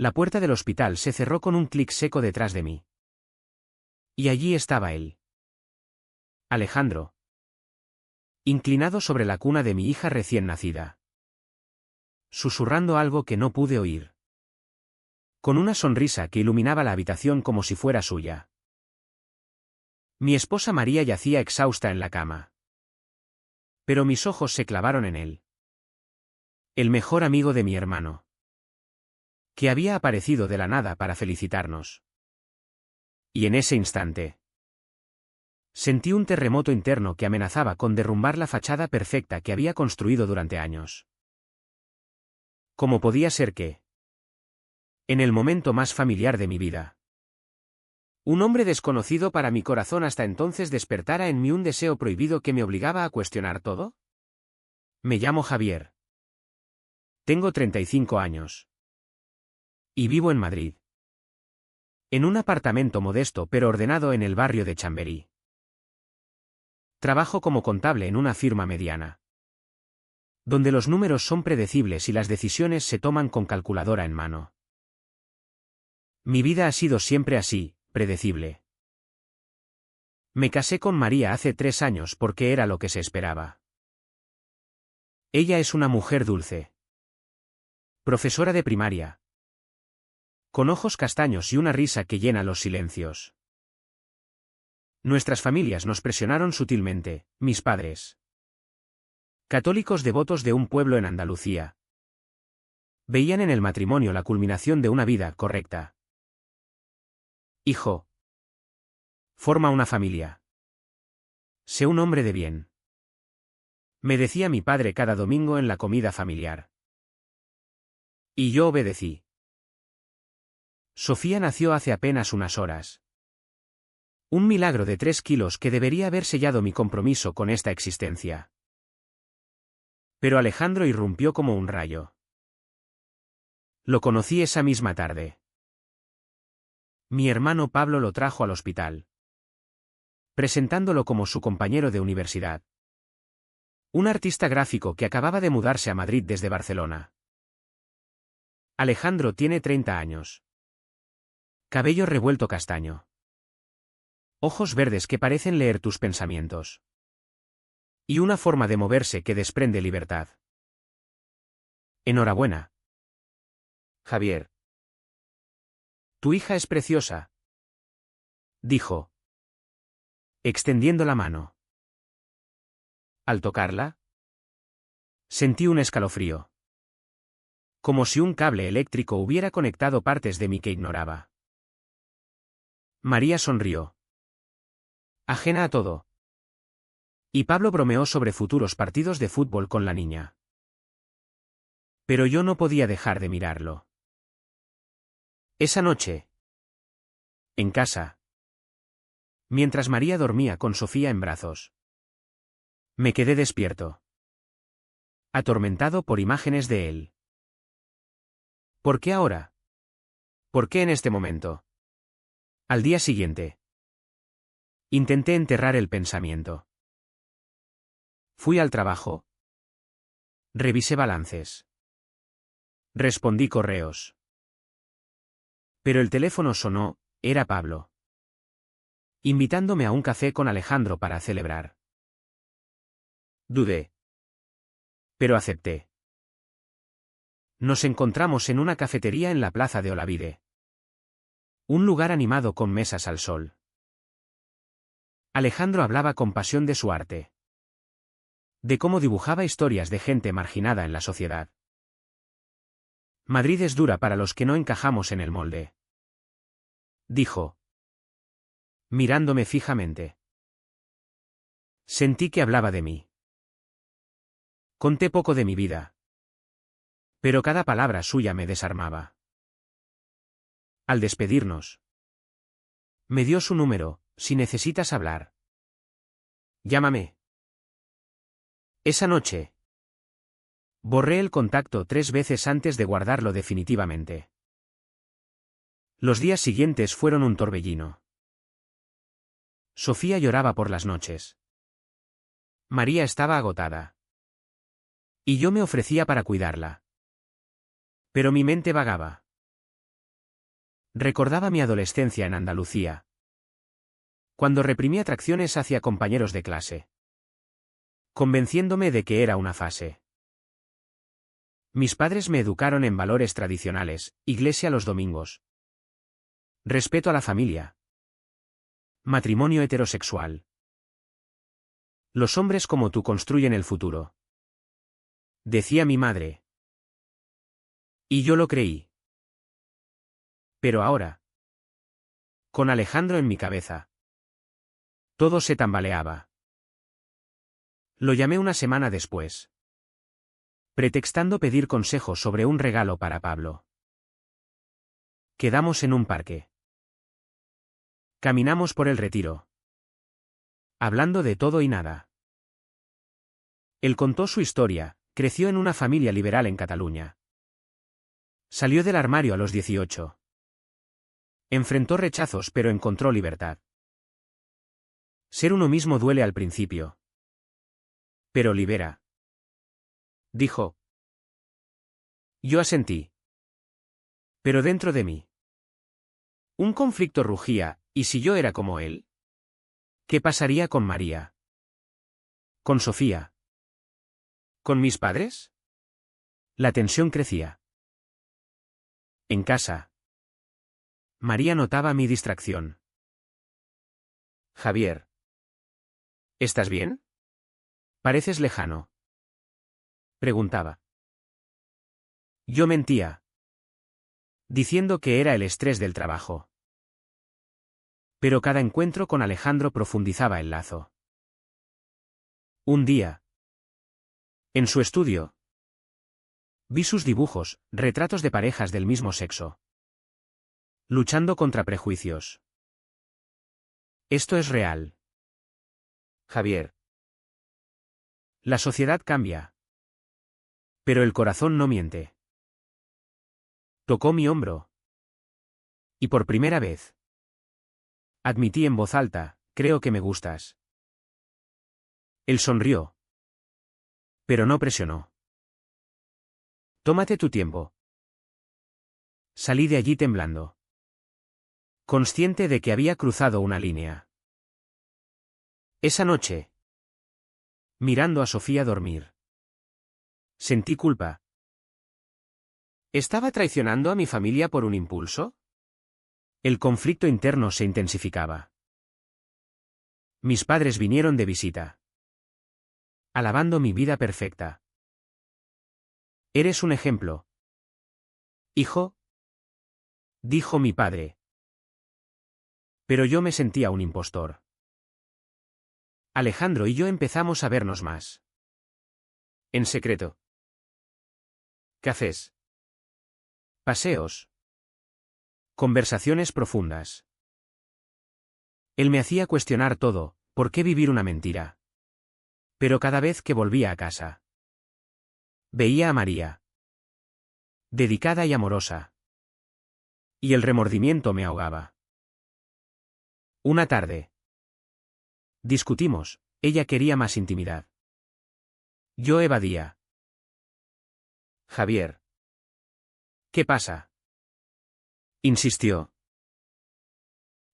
La puerta del hospital se cerró con un clic seco detrás de mí. Y allí estaba él. Alejandro. Inclinado sobre la cuna de mi hija recién nacida. Susurrando algo que no pude oír. Con una sonrisa que iluminaba la habitación como si fuera suya. Mi esposa María yacía exhausta en la cama. Pero mis ojos se clavaron en él. El mejor amigo de mi hermano. Que había aparecido de la nada para felicitarnos. Y en ese instante sentí un terremoto interno que amenazaba con derrumbar la fachada perfecta que había construido durante años. ¿Cómo podía ser que, en el momento más familiar de mi vida, un hombre desconocido para mi corazón hasta entonces despertara en mí un deseo prohibido que me obligaba a cuestionar todo? Me llamo Javier. Tengo 35 años. Y vivo en Madrid. En un apartamento modesto pero ordenado en el barrio de Chamberí. Trabajo como contable en una firma mediana, donde los números son predecibles y las decisiones se toman con calculadora en mano. Mi vida ha sido siempre así, predecible. Me casé con María hace 3 años porque era lo que se esperaba. Ella es una mujer dulce. Profesora de primaria. Con ojos castaños y una risa que llena los silencios. Nuestras familias nos presionaron sutilmente, mis padres. Católicos devotos de un pueblo en Andalucía. Veían en el matrimonio la culminación de una vida correcta. Hijo. Forma una familia. Sé un hombre de bien. Me decía mi padre cada domingo en la comida familiar. Y yo obedecí. Sofía nació hace apenas unas horas. Un milagro de 3 kilos que debería haber sellado mi compromiso con esta existencia. Pero Alejandro irrumpió como un rayo. Lo conocí esa misma tarde. Mi hermano Pablo lo trajo al hospital, presentándolo como su compañero de universidad. Un artista gráfico que acababa de mudarse a Madrid desde Barcelona. Alejandro tiene 30 años. Cabello revuelto castaño. Ojos verdes que parecen leer tus pensamientos. Y una forma de moverse que desprende libertad. Enhorabuena, Javier. Tu hija es preciosa, dijo, extendiendo la mano. Al tocarla, sentí un escalofrío. Como si un cable eléctrico hubiera conectado partes de mí que ignoraba. María sonrió. Ajena a todo. Y Pablo bromeó sobre futuros partidos de fútbol con la niña. Pero yo no podía dejar de mirarlo. Esa noche, en casa, mientras María dormía con Sofía en brazos, me quedé despierto, atormentado por imágenes de él. ¿Por qué ahora? ¿Por qué en este momento? Al día siguiente, intenté enterrar el pensamiento. Fui al trabajo. Revisé balances. Respondí correos. Pero el teléfono sonó, era Pablo. Invitándome a un café con Alejandro para celebrar. Dudé. Pero acepté. Nos encontramos en una cafetería en la plaza de Olavide. Un lugar animado con mesas al sol. Alejandro hablaba con pasión de su arte. De cómo dibujaba historias de gente marginada en la sociedad. Madrid es dura para los que no encajamos en el molde, dijo, mirándome fijamente. Sentí que hablaba de mí. Conté poco de mi vida. Pero cada palabra suya me desarmaba. Al despedirnos, me dio su número, si necesitas hablar. Llámame. Esa noche, borré el contacto 3 veces antes de guardarlo definitivamente. Los días siguientes fueron un torbellino. Sofía lloraba por las noches. María estaba agotada. Y yo me ofrecía para cuidarla. Pero mi mente vagaba. Recordaba mi adolescencia en Andalucía, cuando reprimí atracciones hacia compañeros de clase, convenciéndome de que era una fase. Mis padres me educaron en valores tradicionales, iglesia los domingos, respeto a la familia, matrimonio heterosexual. Los hombres como tú construyen el futuro, decía mi madre. Y yo lo creí. Pero ahora, con Alejandro en mi cabeza, todo se tambaleaba. Lo llamé una semana después, pretextando pedir consejo sobre un regalo para Pablo. Quedamos en un parque. Caminamos por el Retiro, hablando de todo y nada. Él contó su historia, creció en una familia liberal en Cataluña. Salió del armario a los 18. Enfrentó rechazos pero encontró libertad. Ser uno mismo duele al principio, pero libera. Dijo. Yo asentí. Pero dentro de mí, un conflicto rugía, ¿y si yo era como él? ¿Qué pasaría con María? ¿Con Sofía? ¿Con mis padres? La tensión crecía. En casa, María notaba mi distracción. Javier. ¿Estás bien? Pareces lejano. Preguntaba. Yo mentía, diciendo que era el estrés del trabajo. Pero cada encuentro con Alejandro profundizaba el lazo. Un día, en su estudio, vi sus dibujos, retratos de parejas del mismo sexo, luchando contra prejuicios. Esto es real. Javier. La sociedad cambia, pero el corazón no miente. Tocó mi hombro. Y por primera vez, admití en voz alta, creo que me gustas. Él sonrió, pero no presionó. Tómate tu tiempo. Salí de allí temblando, consciente de que había cruzado una línea. Esa noche, mirando a Sofía dormir, sentí culpa. ¿Estaba traicionando a mi familia por un impulso? El conflicto interno se intensificaba. Mis padres vinieron de visita, alabando mi vida perfecta. Eres un ejemplo, hijo, dijo mi padre. Pero yo me sentía un impostor. Alejandro y yo empezamos a vernos más. En secreto. Cafés. Paseos. Conversaciones profundas. Él me hacía cuestionar todo, ¿por qué vivir una mentira? Pero cada vez que volvía a casa, veía a María, dedicada y amorosa. Y el remordimiento me ahogaba. Una tarde. Discutimos, ella quería más intimidad. Yo evadía. Javier. ¿Qué pasa? Insistió.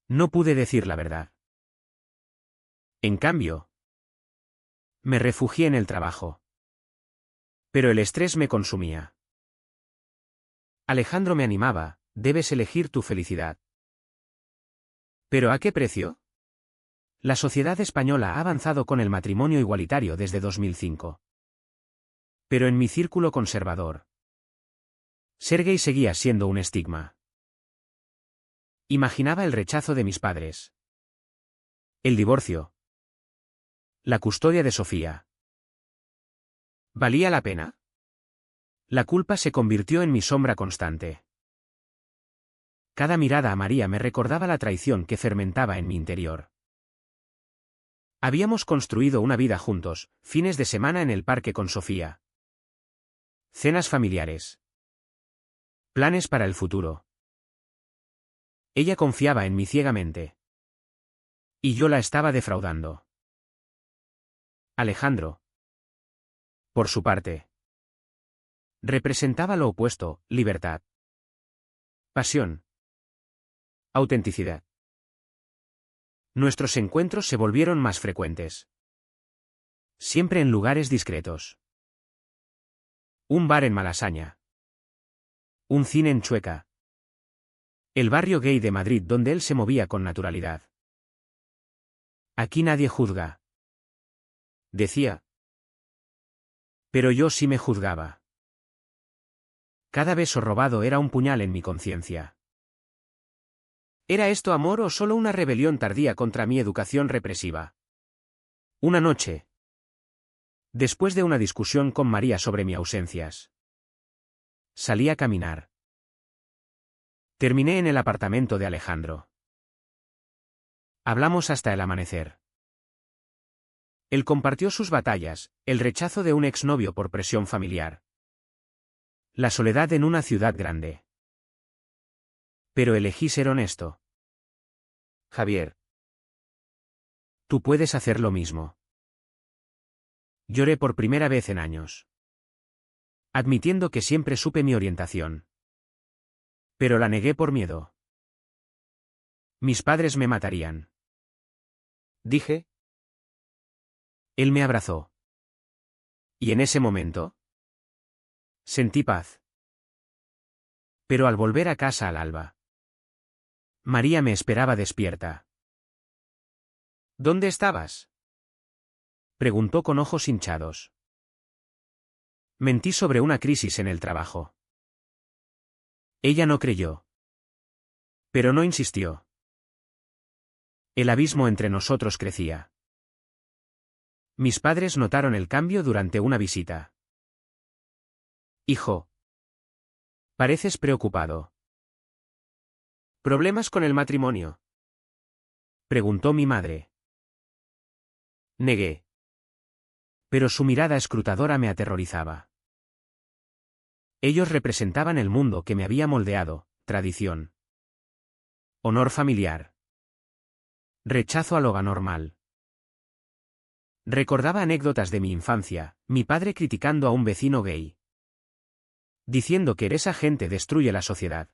No pude decir la verdad. En cambio, me refugié en el trabajo. Pero el estrés me consumía. Alejandro me animaba, debes elegir tu felicidad. ¿Pero a qué precio? La sociedad española ha avanzado con el matrimonio igualitario desde 2005. Pero en mi círculo conservador, ser gay seguía siendo un estigma. Imaginaba el rechazo de mis padres, el divorcio, la custodia de Sofía. ¿Valía la pena? La culpa se convirtió en mi sombra constante. Cada mirada a María me recordaba la traición que fermentaba en mi interior. Habíamos construido una vida juntos, fines de semana en el parque con Sofía. Cenas familiares. Planes para el futuro. Ella confiaba en mí ciegamente. Y yo la estaba defraudando. Alejandro, por su parte, representaba lo opuesto, libertad. Pasión. Autenticidad. Nuestros encuentros se volvieron más frecuentes. Siempre en lugares discretos. Un bar en Malasaña. Un cine en Chueca. El barrio gay de Madrid donde él se movía con naturalidad. Aquí nadie juzga. Decía. Pero yo sí me juzgaba. Cada beso robado era un puñal en mi conciencia. ¿Era esto amor o solo una rebelión tardía contra mi educación represiva? Una noche. Después de una discusión con María sobre mis ausencias. Salí a caminar. Terminé en el apartamento de Alejandro. Hablamos hasta el amanecer. Él compartió sus batallas, el rechazo de un exnovio por presión familiar. La soledad en una ciudad grande. Pero elegí ser honesto. Javier. Tú puedes hacer lo mismo. Lloré por primera vez en años. Admitiendo que siempre supe mi orientación. Pero la negué por miedo. Mis padres me matarían. Dije. Él me abrazó. Y en ese momento sentí paz. Pero al volver a casa al alba, María me esperaba despierta. ¿Dónde estabas?, preguntó con ojos hinchados. Mentí sobre una crisis en el trabajo. Ella no creyó. Pero no insistió. El abismo entre nosotros crecía. Mis padres notaron el cambio durante una visita. Hijo. Pareces preocupado. ¿Problemas con el matrimonio?, preguntó mi madre. Negué. Pero su mirada escrutadora me aterrorizaba. Ellos representaban el mundo que me había moldeado: tradición, honor familiar, rechazo a lo anormal. Recordaba anécdotas de mi infancia, mi padre criticando a un vecino gay, diciendo que esa gente destruye la sociedad.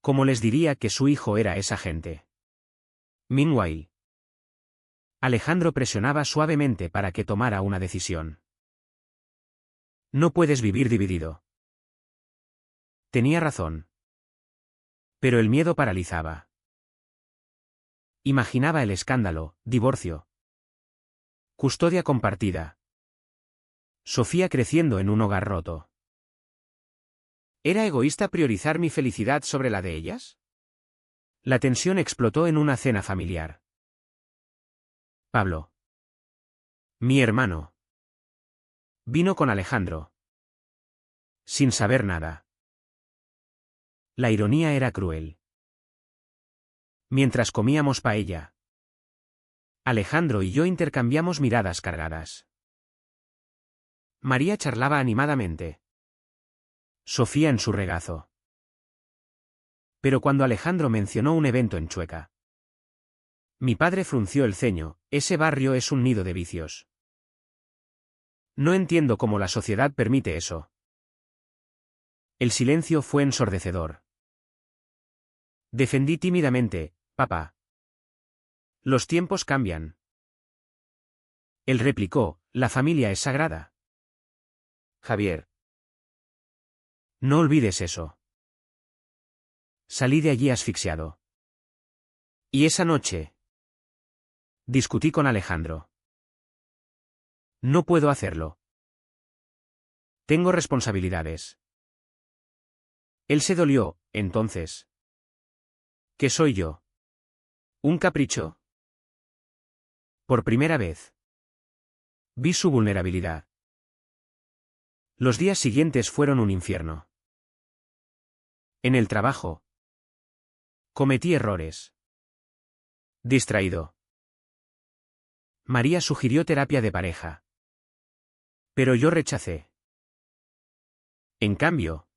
¿Cómo les diría que su hijo era esa gente? Meanwhile, Alejandro presionaba suavemente para que tomara una decisión. No puedes vivir dividido. Tenía razón. Pero el miedo paralizaba. Imaginaba el escándalo: divorcio, custodia compartida, Sofía creciendo en un hogar roto. ¿Era egoísta priorizar mi felicidad sobre la de ellas? La tensión explotó en una cena familiar. Pablo, mi hermano, vino con Alejandro. Sin saber nada. La ironía era cruel. Mientras comíamos paella, Alejandro y yo intercambiamos miradas cargadas. María charlaba animadamente. Sofía en su regazo. Pero cuando Alejandro mencionó un evento en Chueca, mi padre frunció el ceño: ese barrio es un nido de vicios. No entiendo cómo la sociedad permite eso. El silencio fue ensordecedor. Defendí tímidamente: papá. Los tiempos cambian. Él replicó: la familia es sagrada. Javier. No olvides eso. Salí de allí asfixiado. Y esa noche discutí con Alejandro. No puedo hacerlo. Tengo responsabilidades. Él se dolió. Entonces, ¿qué soy yo? ¿Un capricho? Por primera vez vi su vulnerabilidad. Los días siguientes fueron un infierno. En el trabajo cometí errores. Distraído. María sugirió terapia de pareja. Pero yo rechacé. En cambio,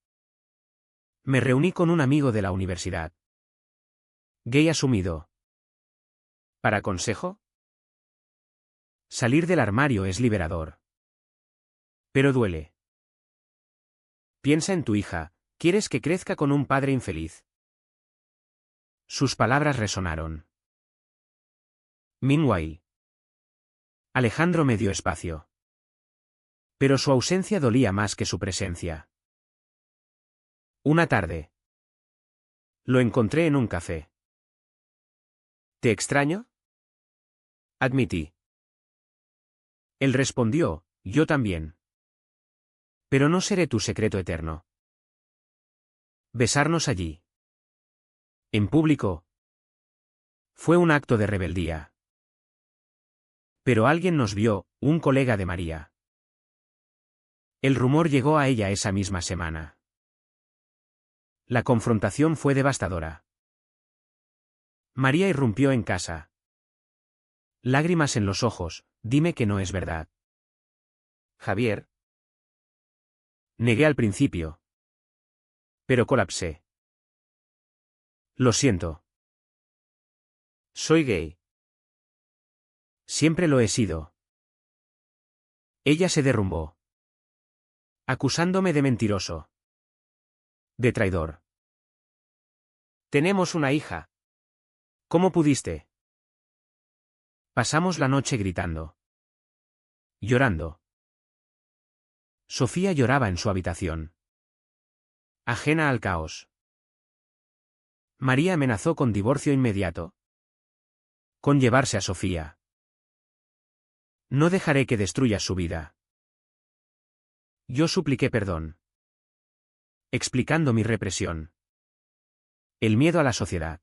me reuní con un amigo de la universidad, gay asumido. ¿Para consejo? Salir del armario es liberador. Pero duele. Piensa en tu hija: ¿quieres que crezca con un padre infeliz? Sus palabras resonaron. Meanwhile. Alejandro me dio espacio. Pero su ausencia dolía más que su presencia. Una tarde. Lo encontré en un café. ¿Te extraño? Admití. Él respondió, yo también. Pero no seré tu secreto eterno. Besarnos allí. En público. Fue un acto de rebeldía. Pero alguien nos vio, un colega de María. El rumor llegó a ella esa misma semana. La confrontación fue devastadora. María irrumpió en casa. Lágrimas en los ojos, dime que no es verdad. Javier. Negué al principio. Pero colapsé. Lo siento. Soy gay. Siempre lo he sido. Ella se derrumbó. Acusándome de mentiroso. De traidor. Tenemos una hija. ¿Cómo pudiste? Pasamos la noche gritando. Llorando. Sofía lloraba en su habitación. Ajena al caos. María amenazó con divorcio inmediato. Con llevarse a Sofía. No dejaré que destruyas su vida. Yo supliqué perdón. Explicando mi represión. El miedo a la sociedad.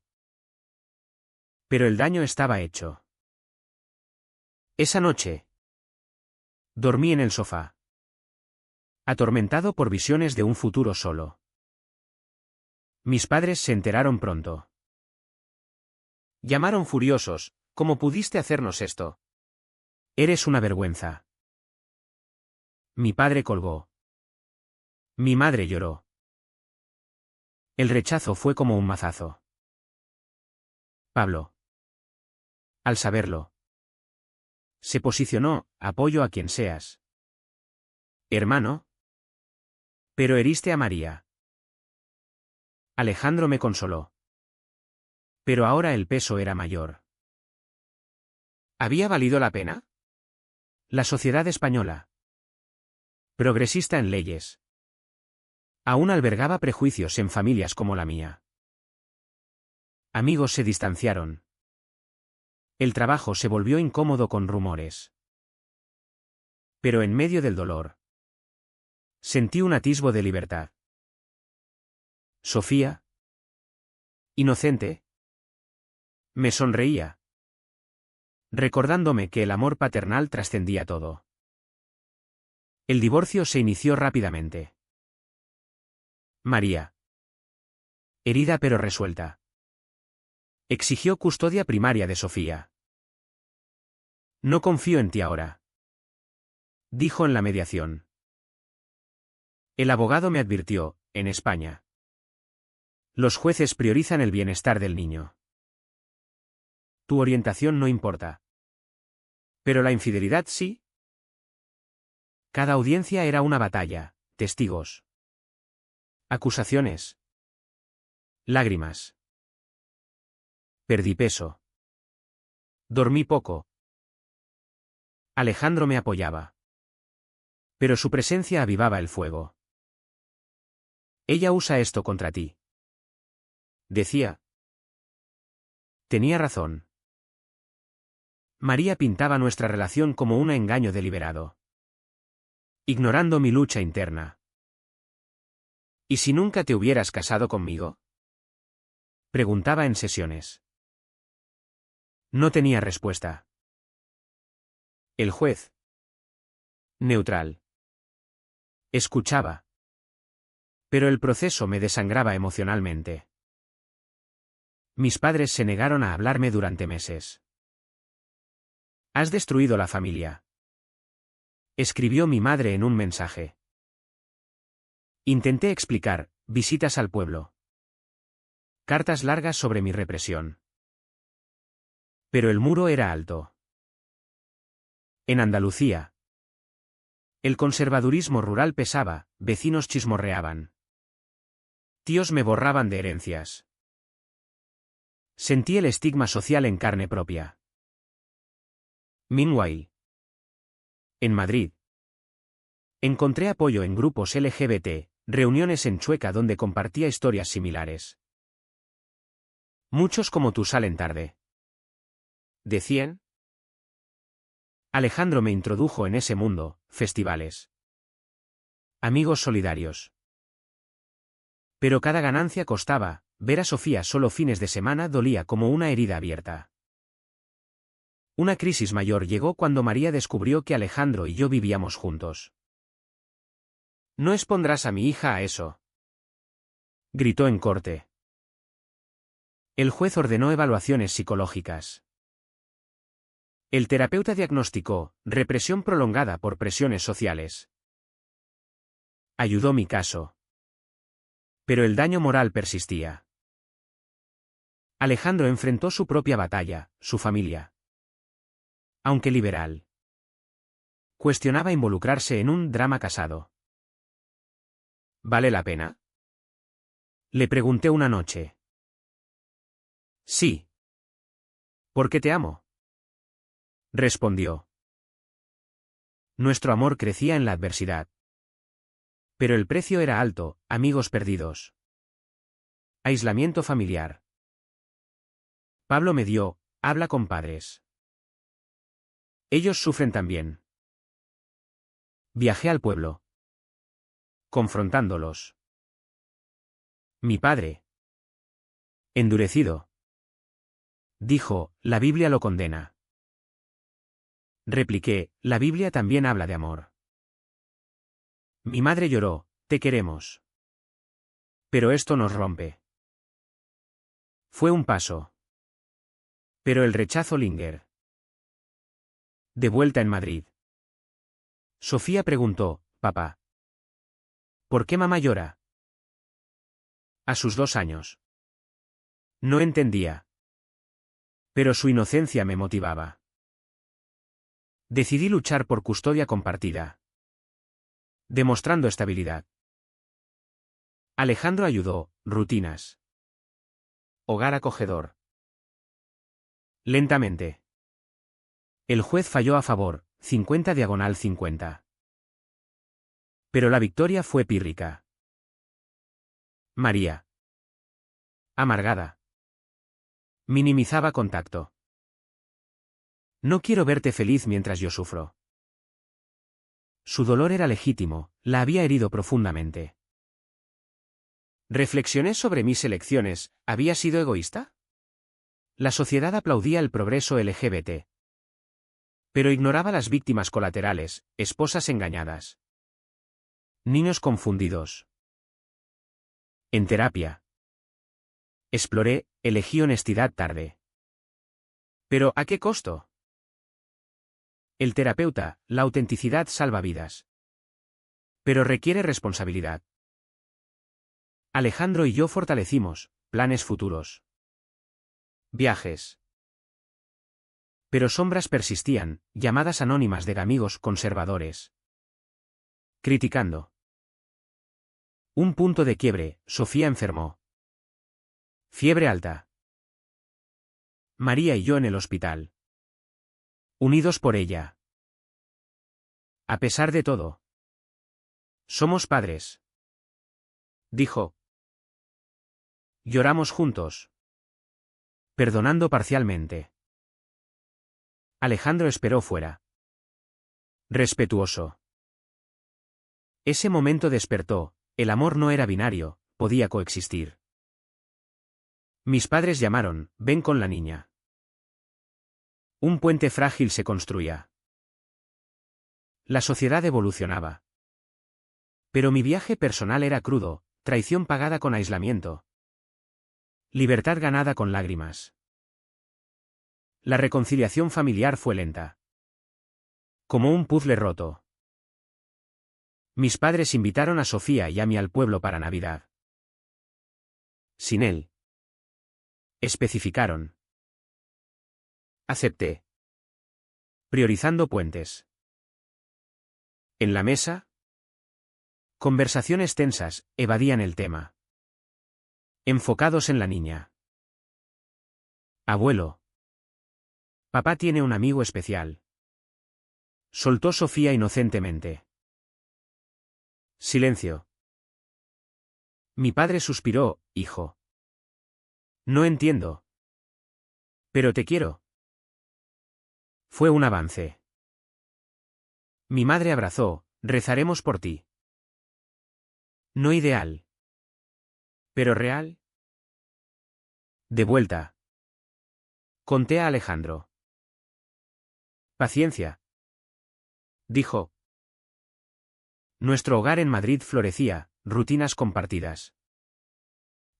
Pero el daño estaba hecho. Esa noche. Dormí en el sofá. Atormentado por visiones de un futuro solo. Mis padres se enteraron pronto. Llamaron furiosos, ¿cómo pudiste hacernos esto? Eres una vergüenza. Mi padre colgó. Mi madre lloró. El rechazo fue como un mazazo. Pablo. Al saberlo. Se posicionó, apoyo a quien seas. Hermano. Pero heriste a María. Alejandro me consoló. Pero ahora el peso era mayor. ¿Había valido la pena? La sociedad española. Progresista en leyes. Aún albergaba prejuicios en familias como la mía. Amigos se distanciaron. El trabajo se volvió incómodo con rumores. Pero en medio del dolor. Sentí un atisbo de libertad. Sofía. Inocente. Me sonreía. Recordándome que el amor paternal trascendía todo. El divorcio se inició rápidamente. María. Herida pero resuelta. Exigió custodia primaria de Sofía. No confío en ti ahora. Dijo en la mediación. El abogado me advirtió, en España. Los jueces priorizan el bienestar del niño. Tu orientación no importa. Pero la infidelidad sí. Cada audiencia era una batalla, testigos. Acusaciones. Lágrimas. Perdí peso. Dormí poco. Alejandro me apoyaba. Pero su presencia avivaba el fuego. Ella usa esto contra ti. Decía. Tenía razón. María pintaba nuestra relación como un engaño deliberado. Ignorando mi lucha interna. ¿Y si nunca te hubieras casado conmigo? Preguntaba en sesiones. No tenía respuesta. El juez. Neutral. Escuchaba. Pero el proceso me desangraba emocionalmente. Mis padres se negaron a hablarme durante meses. Has destruido la familia. Escribió mi madre en un mensaje. Intenté explicar, visitas al pueblo. Cartas largas sobre mi represión. Pero el muro era alto. En Andalucía. El conservadurismo rural pesaba, vecinos chismorreaban. Tíos me borraban de herencias. Sentí el estigma social en carne propia. Meanwhile, en Madrid, encontré apoyo en grupos LGBT, reuniones en Chueca donde compartía historias similares. Muchos como tú salen tarde. ¿Decían? Alejandro me introdujo en ese mundo, festivales. Amigos solidarios. Pero cada ganancia costaba, ver a Sofía solo fines de semana dolía como una herida abierta. Una crisis mayor llegó cuando María descubrió que Alejandro y yo vivíamos juntos. «No expondrás a mi hija a eso», gritó en corte. El juez ordenó evaluaciones psicológicas. El terapeuta diagnosticó represión prolongada por presiones sociales. Ayudó mi caso. Pero el daño moral persistía. Alejandro enfrentó su propia batalla, su familia. Aunque liberal, cuestionaba involucrarse en un drama casado. ¿Vale la pena?, le pregunté una noche. Sí. Porque te amo, respondió. Nuestro amor crecía en la adversidad. Pero el precio era alto, amigos perdidos. Aislamiento familiar. Pablo me dio, habla con padres. Ellos sufren también. Viajé al pueblo, confrontándolos. Mi padre, endurecido, dijo, la Biblia lo condena. Repliqué, la Biblia también habla de amor. Mi madre lloró, te queremos. Pero esto nos rompe. Fue un paso. Pero el rechazo linger. De vuelta en Madrid. Sofía preguntó, papá, ¿por qué mamá llora? A sus 2 años. No entendía. Pero su inocencia me motivaba. Decidí luchar por custodia compartida. Demostrando estabilidad. Alejandro ayudó, rutinas. Hogar acogedor. Lentamente. El juez falló a favor, 50/50. Pero la victoria fue pírrica. María, amargada, minimizaba contacto. No quiero verte feliz mientras yo sufro. Su dolor era legítimo, la había herido profundamente. Reflexioné sobre mis elecciones, ¿había sido egoísta? La sociedad aplaudía el progreso LGBT. Pero ignoraba las víctimas colaterales, esposas engañadas. Niños confundidos. En terapia. Exploré, elegí honestidad tarde. ¿Pero a qué costo? El terapeuta, la autenticidad salva vidas. Pero requiere responsabilidad. Alejandro y yo fortalecimos, planes futuros. Viajes. Pero sombras persistían, llamadas anónimas de amigos conservadores. Criticando. Un punto de quiebre, Sofía enfermó. Fiebre alta. María y yo en el hospital. Unidos por ella. A pesar de todo. Somos padres. Dijo. Lloramos juntos. Perdonando parcialmente. Alejandro esperó fuera. Respetuoso. Ese momento despertó, el amor no era binario, podía coexistir. Mis padres llamaron, ven con la niña. Un puente frágil se construía. La sociedad evolucionaba. Pero mi viaje personal era crudo, traición pagada con aislamiento. Libertad ganada con lágrimas. La reconciliación familiar fue lenta. Como un puzzle roto. Mis padres invitaron a Sofía y a mí al pueblo para Navidad. Sin él. Especificaron. Acepté. Priorizando puentes. En la mesa. Conversaciones tensas, evadían el tema. Enfocados en la niña. Abuelo. Papá tiene un amigo especial. Soltó Sofía inocentemente. Silencio. Mi padre suspiró, hijo. No entiendo. Pero te quiero. Fue un avance. Mi madre abrazó, rezaremos por ti. No ideal. ¿Pero real? De vuelta. Conté a Alejandro. Paciencia. Dijo. Nuestro hogar en Madrid florecía, rutinas compartidas.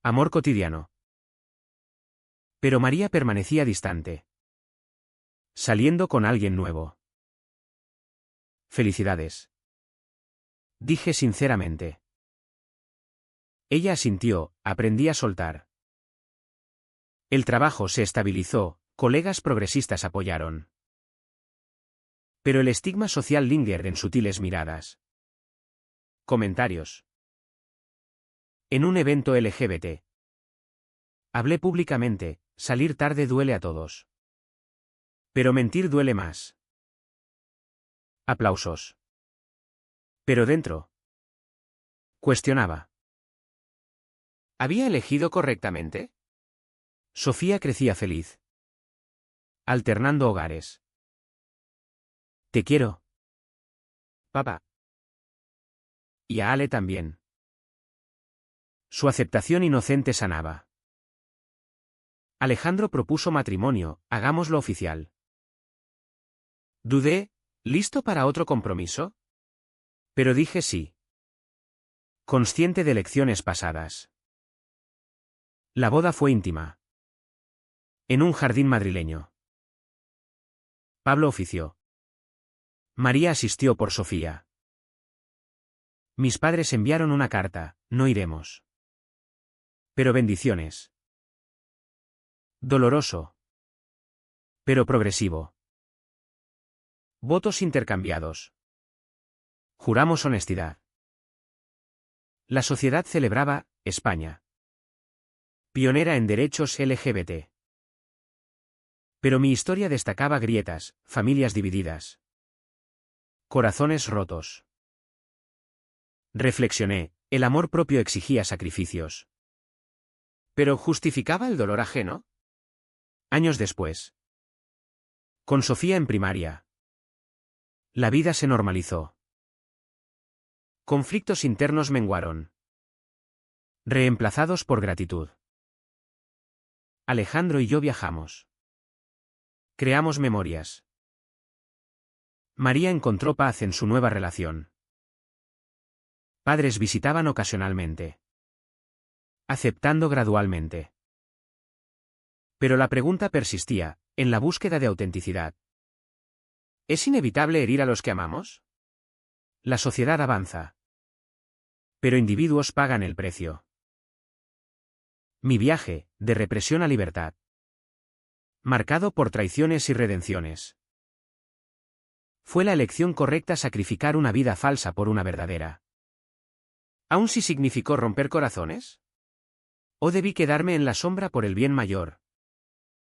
Amor cotidiano. Pero María permanecía distante. Saliendo con alguien nuevo. Felicidades. Dije sinceramente. Ella asintió, aprendí a soltar. El trabajo se estabilizó, colegas progresistas apoyaron. Pero el estigma social lingered en sutiles miradas. Comentarios. En un evento LGBT. Hablé públicamente, salir tarde duele a todos. Pero mentir duele más. Aplausos. Pero dentro. Cuestionaba. ¿Había elegido correctamente? Sofía crecía feliz. Alternando hogares. Te quiero. Papá. Y a Ale también. Su aceptación inocente sanaba. Alejandro propuso matrimonio, hagámoslo oficial. Dudé, ¿listo para otro compromiso? Pero dije sí. Consciente de lecciones pasadas. La boda fue íntima. En un jardín madrileño. Pablo ofició. María asistió por Sofía. Mis padres enviaron una carta, no iremos. Pero bendiciones. Doloroso. Pero progresivo. Votos intercambiados. Juramos honestidad. La sociedad celebraba, España. Pionera en derechos LGBT. Pero mi historia destacaba grietas, familias divididas. Corazones rotos. Reflexioné, el amor propio exigía sacrificios. ¿Pero justificaba el dolor ajeno? Años después. Con Sofía en primaria. La vida se normalizó. Conflictos internos menguaron. Reemplazados por gratitud. Alejandro y yo viajamos. Creamos memorias. María encontró paz en su nueva relación. Padres visitaban ocasionalmente. Aceptando gradualmente. Pero la pregunta persistía, en la búsqueda de autenticidad. ¿Es inevitable herir a los que amamos? La sociedad avanza. Pero individuos pagan el precio. Mi viaje, de represión a libertad. Marcado por traiciones y redenciones. ¿Fue la elección correcta sacrificar una vida falsa por una verdadera? ¿Aún si significó romper corazones? ¿O debí quedarme en la sombra por el bien mayor?